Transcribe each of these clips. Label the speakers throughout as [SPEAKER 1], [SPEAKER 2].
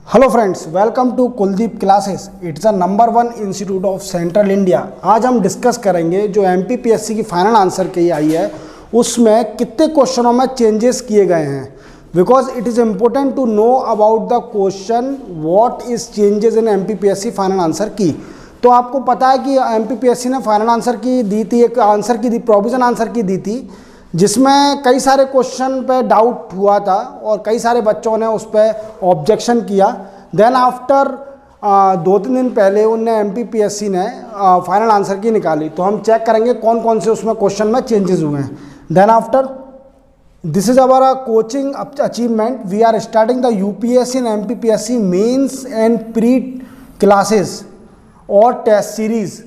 [SPEAKER 1] Hello friends, welcome to Kuldeep classes. It's a number 1 institute of central India. आज हम discuss करेंगे जो MPPSC की फाइनल आंसर की आई है उसमें कितने क्वेश्चनों में चेंजेस किए गए हैं। Because it is important to know about the question what is changes in MPPSC final answer key. तो आपको पता है कि एमपीपीएससी ने फाइनल आंसर की दी थी, एक आंसर की दी, प्रोविजन आंसर की दी थी, जिसमें कई सारे क्वेश्चन पे डाउट हुआ था और कई सारे बच्चों ने उस पर ऑब्जेक्शन किया। देन आफ्टर 2-3 दिन पहले उनने एमपीपीएससी ने फाइनल आंसर की निकाली। तो हम चेक करेंगे कौन कौन से उसमें क्वेश्चन में चेंजेस हुए हैं। Then after this is our coaching achievement. We are starting the UPSC and MPPSC mains and pre classes और test series.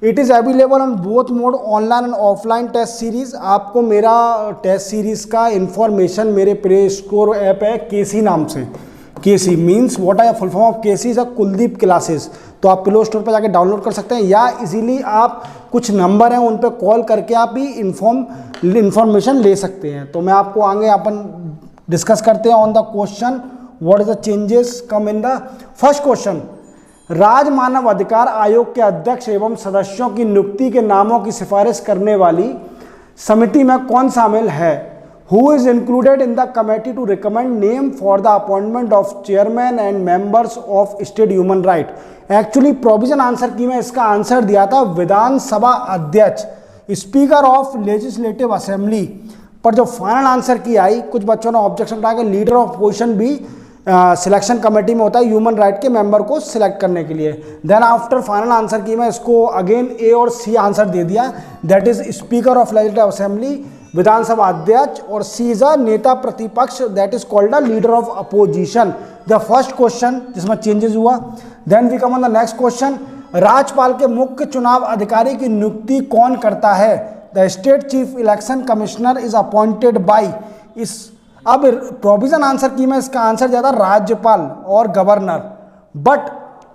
[SPEAKER 1] It is available on both mode, online and offline test series. आपको मेरा test series का information मेरे play store app है KC नाम से। KC means what are full form of KC is a Kuldeep classes. तो आप play store पर जाके डाउनलोड कर सकते हैं या इजीली आप कुछ नंबर हैं उन पर कॉल करके आप भी इंफॉर्मेशन ले सकते हैं। तो मैं आपको आगे अपन डिस्कस करते हैं on the question what is the changes come in the first question. राज्य मानव अधिकार आयोग के अध्यक्ष एवं सदस्यों की नियुक्ति के नामों की सिफारिश करने वाली समिति में कौन शामिल है? Who is included in the committee to recommend name for the appointment of chairman and members of state human right. Actually provision answer की में इसका आंसर दिया था विधानसभा अध्यक्ष, स्पीकर ऑफ लेजिस्लेटिव असेंबली। पर जो फाइनल आंसर की आई, कुछ बच्चों ने ऑब्जेक्शन उठाया कि लीडर ऑफ पोजिशन भी सिलेक्शन कमेटी में होता है ह्यूमन राइट के मेंबर को सिलेक्ट करने के लिए। देन आफ्टर फाइनल आंसर की मैं इसको अगेन ए और सी आंसर दे दिया। That is speaker of legislative assembly, Vidhan Sabha अध्यक्ष, और सी इज अ नेता प्रतिपक्ष, that is called a leader of opposition. The first question जिसमें चेंजेस हुआ। Then we come on the next question. राज्यपाल के मुख्य चुनाव अधिकारी की नियुक्ति कौन करता है? The state chief election commissioner is appointed by. इस अब प्रोविजन आंसर की में इसका आंसर दिया था राज्यपाल और governor. But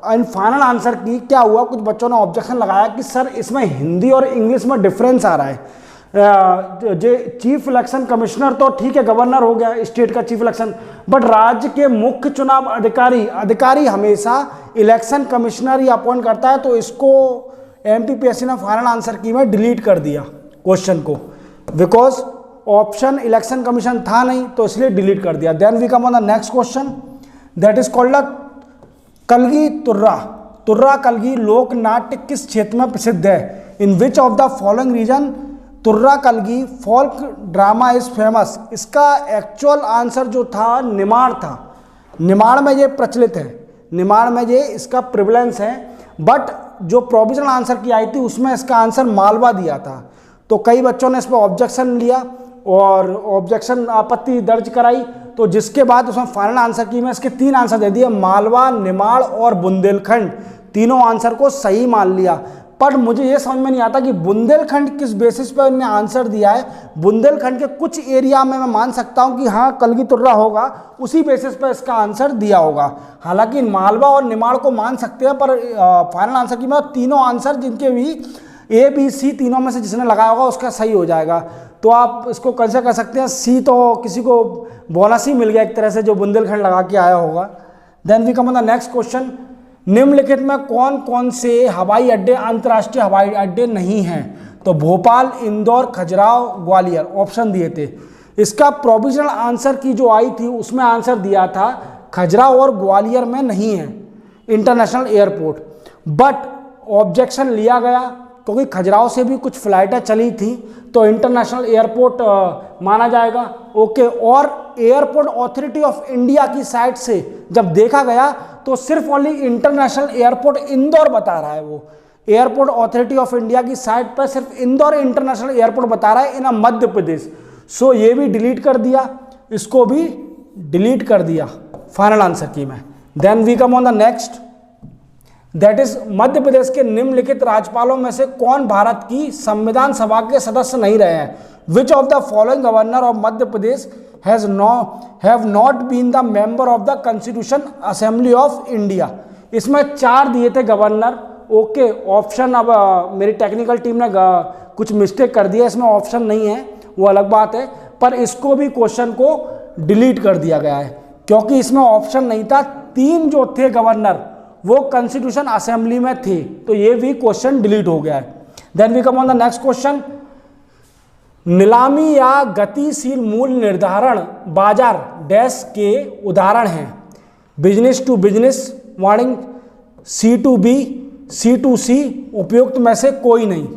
[SPEAKER 1] in final answer की क्या हुआ, कुछ बच्चों ने ऑब्जेक्शन लगाया कि सर इसमें हिंदी और इंग्लिश में डिफरेंस आ रहा है। जो चीफ इलेक्शन कमिश्नर तो ठीक है, गवर्नर हो गया स्टेट का चीफ इलेक्शन, बट राज्य के मुख्य चुनाव अधिकारी हमेशा इलेक्शन कमिश्नर ही अपॉइंट करता है। तो इसको एमपीपीएससी ने फाइनल आंसर की में डिलीट कर दिया क्वेश्चन को, बिकॉज ऑप्शन इलेक्शन कमीशन था नहीं, तो इसलिए डिलीट कर दिया। Then we come on the next question, that is called Kalgi Turra. Turra Kalgi लोक नाट्य किस क्षेत्र में प्रसिद्ध है? In which of the following region Turra Kalgi folk drama is famous? इसका एक्चुअल आंसर जो था निमाड़ था। निमाड़ में ये प्रचलित है, निमाड़ में ये इसका प्रिवलेंस है। बट जो प्रोविजनल आंसर की आई थी उसमें इसका आंसर मालवा दिया था। तो कई बच्चों ने इस पर ऑब्जेक्शन लिया और ऑब्जेक्शन आपत्ति दर्ज कराई। तो जिसके बाद उसमें फाइनल आंसर की में इसके 3 आंसर दे दिए, मालवा, निमाड़ और बुंदेलखंड। तीनों आंसर को सही मान लिया। पर मुझे ये समझ में नहीं आता कि बुंदेलखंड किस बेसिस पर इन्होंने आंसर दिया है। बुंदेलखंड के कुछ एरिया में मैं मान सकता हूँ कि हाँ कलगी तुर्रा होगा, उसी बेसिस पर इसका आंसर दिया होगा। हालांकि मालवा और निमाड़ को मान सकते हैं, पर फाइनल आंसर की में तीनों आंसर जिनके भी ए बी सी तीनों में से जिसने लगाया होगा उसका सही हो जाएगा। तो आप इसको कैसे कर सकते हैं, सी तो किसी को बोनस ही मिल गया एक तरह से जो बुंदेलखंड लगा के आया होगा। Then we come on the next question. निम्नलिखित में कौन कौन से हवाई अड्डे अंतर्राष्ट्रीय हवाई अड्डे नहीं हैं? तो भोपाल, इंदौर, खजुराहो, ग्वालियर ऑप्शन दिए थे। इसका प्रोविजनल आंसर की जो आई थी उसमें आंसर दिया था खजुराहो और ग्वालियर में नहीं है इंटरनेशनल एयरपोर्ट। बट ऑब्जेक्शन लिया गया क्योंकि खजुराहो से भी कुछ फ्लाइटें चली थी, तो इंटरनेशनल एयरपोर्ट माना जाएगा। ओके, और एयरपोर्ट अथॉरिटी ऑफ इंडिया की साइड से जब देखा गया तो सिर्फ ओनली इंटरनेशनल एयरपोर्ट इंदौर बता रहा है। वो एयरपोर्ट अथॉरिटी ऑफ इंडिया की साइट पर सिर्फ इंदौर इंटरनेशनल एयरपोर्ट बता रहा है इन मध्य प्रदेश। सो ये भी डिलीट कर दिया, इसको भी डिलीट कर दिया फाइनल आंसर की में। Then we come on the next, that is Madhya Pradesh के निम्नलिखित राज्यपालों में से कौन भारत की संविधान सभा के सदस्य नहीं रहे हैं? Which of the following governor of Madhya Pradesh have not been the member of the constitution assembly of India? इसमें 4 दिए थे गवर्नर। ओके, ऑप्शन अब मेरी टेक्निकल टीम ने कुछ मिस्टेक कर दिया, इसमें ऑप्शन नहीं है, वो अलग बात है। पर इसको भी क्वेश्चन को डिलीट कर दिया गया है क्योंकि इसमें ऑप्शन नहीं था। 3 जो थे गवर्नर वो कॉन्स्टिट्यूशन असेंबली में थे, तो ये भी क्वेश्चन डिलीट हो गया है। Then we come on the next question. नीलामी या गतिशील मूल्य निर्धारण बाजार डैश के उदाहरण हैं। बिजनेस टू बिजनेस, वाणिज्य, C to B, C to C, उपयुक्त में से कोई नहीं।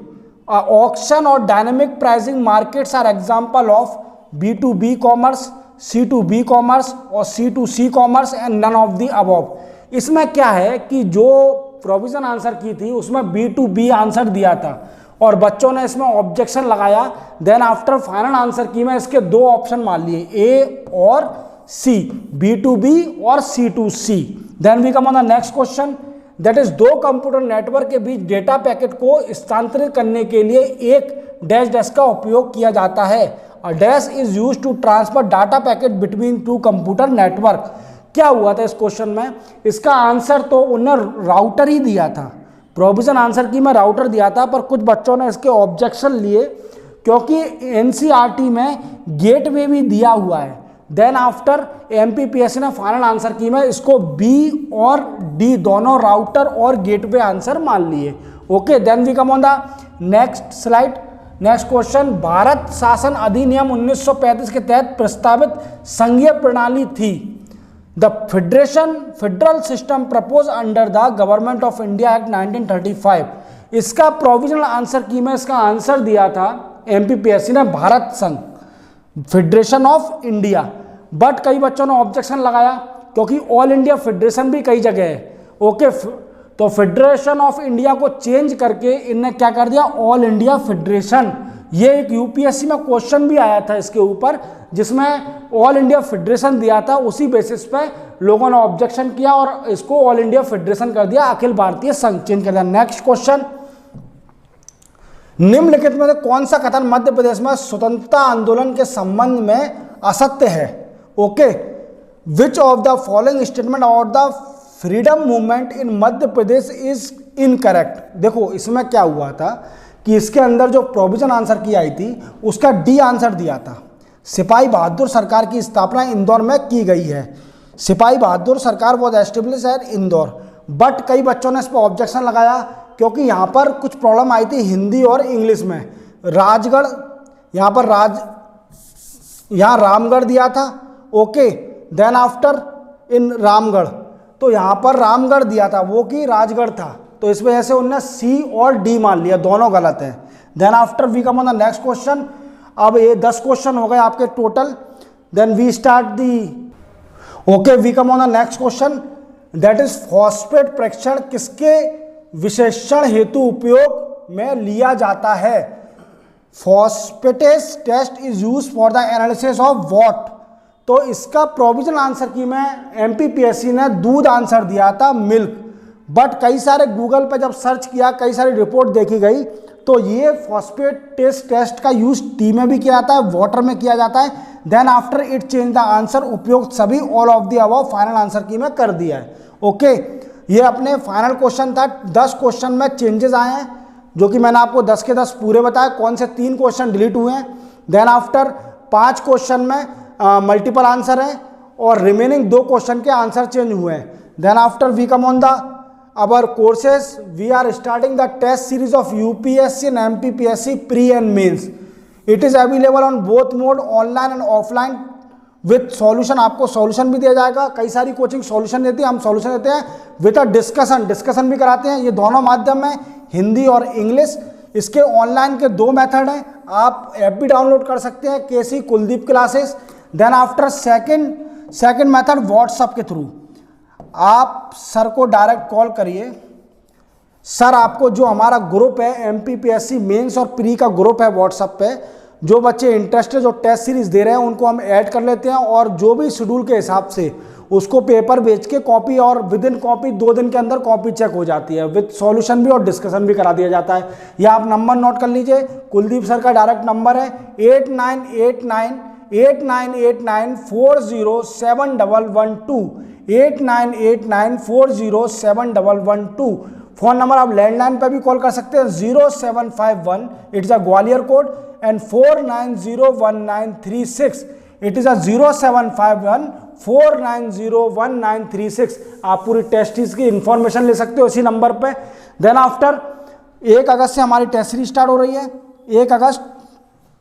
[SPEAKER 1] ऑक्शन और dynamic pricing markets are example of B to B commerce, C to B commerce और C to C commerce and none of the above. इसमें क्या है कि जो प्रोविजन आंसर की थी उसमें बी टू बी आंसर दिया था और बच्चों ने इसमें ऑब्जेक्शन लगाया। देन आफ्टर फाइनल आंसर की में इसके 2 ऑप्शन मान लिए, ए और सी, बी टू बी और C to C. Then we come on the next question, that is 2 computer network के बीच डेटा पैकेट को स्थानांतरित करने के लिए एक डैश डैश का उपयोग किया जाता है। A dash is used to transfer data packet between 2 computer network. क्या हुआ था इस क्वेश्चन में? इसका आंसर तो उन्होंने राउटर ही दिया था, प्रोविजन आंसर की में राउटर दिया था, पर कुछ बच्चों ने इसके ऑब्जेक्शन लिए क्योंकि एनसीईआरटी में गेटवे भी दिया हुआ है। देन आफ्टर एमपीपीएससी ने फाइनल आंसर की में इसको बी और डी दोनों राउटर और गेटवे आंसर मान लिए। Okay, then we come on the next slide. Next question, Bharat शासन अधिनियम 1935 के तहत प्रस्तावित संघीय प्रणाली थी। The federal system propose under the government of India act 1935। इसका प्रोविजनल आंसर की में इसका आंसर दिया था एमपीपीएससी ने भारत संघ, फेडरेशन ऑफ इंडिया। बट कई बच्चों ने ऑब्जेक्शन लगाया क्योंकि ऑल इंडिया फेडरेशन भी कई जगह है। ओके, तो फेडरेशन ऑफ इंडिया को चेंज करके इनने क्या कर दिया, ऑल इंडिया फेडरेशन। ये एक यूपीएससी में क्वेश्चन भी आया था इसके ऊपर, जिसमें ऑल इंडिया फेडरेशन दिया था। उसी बेसिस पे लोगों ने ऑब्जेक्शन किया और इसको ऑल इंडिया फेडरेशन कर दिया, अखिल भारतीय संघ चेंज कर दिया। नेक्स्ट क्वेश्चन, निम्नलिखित में से कौन सा कथन मध्य प्रदेश में स्वतंत्रता आंदोलन के संबंध में असत्य है? Okay, which of the following statement और the freedom movement in Madhya Pradesh is incorrect. देखो इसमें क्या हुआ था कि इसके अंदर जो प्रोविजन आंसर की आई थी उसका डी आंसर दिया था। सिपाही बहादुर सरकार की स्थापना इंदौर में की गई है। सिपाही बहादुर सरकार was establish at Indore. But कई बच्चों ने इस पर ऑब्जेक्शन लगाया क्योंकि यहाँ पर कुछ प्रॉब्लम आई थी हिंदी और इंग्लिश में। राजगढ़, यहाँ पर यहाँ रामगढ़ दिया था। Okay, then after in Ramgarh, तो यहाँ पर रामगढ़ दिया था, वो कि राजगढ़ था, तो इस वजह से उन्होंने सी और डी मान लिया, दोनों गलत है। Then after we come on the next question. अब ये 10 क्वेश्चन हो गए आपके टोटल। Then we start the, okay, we come on the next question, that is phosphate परीक्षण किसके विशेषण हेतु उपयोग में लिया जाता है? Phosphatase test is use for the analysis of what. तो इसका प्रोविजनल आंसर की में एमपीपीएससी ने दूध आंसर दिया था, मिल्क। बट कई सारे गूगल पे जब सर्च किया, कई सारी रिपोर्ट देखी गई, तो ये फॉस्फेटेस टेस्ट का यूज टी में भी किया जाता है, वाटर में किया जाता है। Then after it change the answer, उपयुक्त सभी, all of the above final answer की में कर दिया है। ओके, ये अपने फाइनल क्वेश्चन था। 10 क्वेश्चन में चेंजेस आए हैं, जो कि मैंने आपको 10 के 10 पूरे बताया। कौन से 3 क्वेश्चन डिलीट हुए हैं। देन आफ्टर 5 क्वेश्चन में मल्टीपल आंसर है और रिमेनिंग 2 क्वेश्चन के आंसर चेंज हुए हैं। Then after we come on the our courses, we are starting the test series of UPSC and MPPSC pre and mains. It is available on both mode, online and offline with solution. आपको solution भी दिया जाएगा, कई सारी coaching solution देती है, हम solution देते हैं विथ अ डिस्कशन भी कराते हैं। ये दोनों माध्यम में, हिंदी और इंग्लिश। इसके ऑनलाइन के 2 मेथड हैं, आप ऐप भी डाउनलोड कर सकते हैं, KC Kuldeep classes. Then after second method WhatsApp के थ्रू आप सर को डायरेक्ट कॉल करिए। सर आपको जो हमारा ग्रुप है एमपीपीएससी मेंस और प्री का ग्रुप है व्हाट्सएप पे, जो बच्चे इंटरेस्टेड जो टेस्ट सीरीज दे रहे हैं उनको हम ऐड कर लेते हैं और जो भी शेड्यूल के हिसाब से उसको पेपर बेच के कॉपी, और विद इन कॉपी 2 दिन के अंदर कॉपी चेक हो जाती है, विद सॉल्यूशन भी और डिस्कशन भी करा दिया जाता है। या आप नंबर नोट कर लीजिए, कुलदीप सर का डायरेक्ट नंबर है 8989407112, 8989407112। फ़ोन नंबर आप लैंडलाइन पर भी कॉल कर सकते हैं 0751, it's a Gwalior code, and 490193 it is a 0751 49011936। आप पूरी टेस्ट सीरीज की इंफॉर्मेशन ले सकते हो इसी नंबर पे। देन आफ्टर 1 अगस्त से हमारी टेस्ट सीरीज स्टार्ट हो रही है, 1 अगस्त।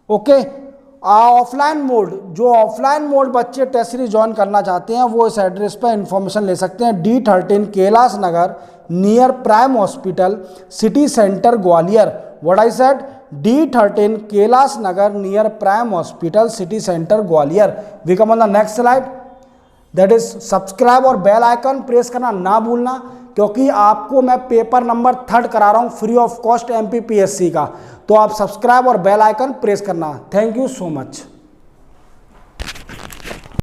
[SPEAKER 1] ओके, ऑफलाइन मोड, जो ऑफलाइन मोड बच्चे टेस्ट सीरीज ज्वाइन करना चाहते हैं वो इस एड्रेस पर इंफॉर्मेशन ले सकते हैं। D13 Kailash Nagar near prime hospital city centre Gwalior. What I said, D13 Kailash Nagar near prime hospital city centre Gwalior. We come on the next slide, that is subscribe और बेल आइकन प्रेस करना ना भूलना, क्योंकि आपको मैं पेपर नंबर 3 करा रहा हूँ फ्री ऑफ कॉस्ट MPPSC का। तो आप सब्सक्राइब और बेल आइकन प्रेस करना। Thank you so much.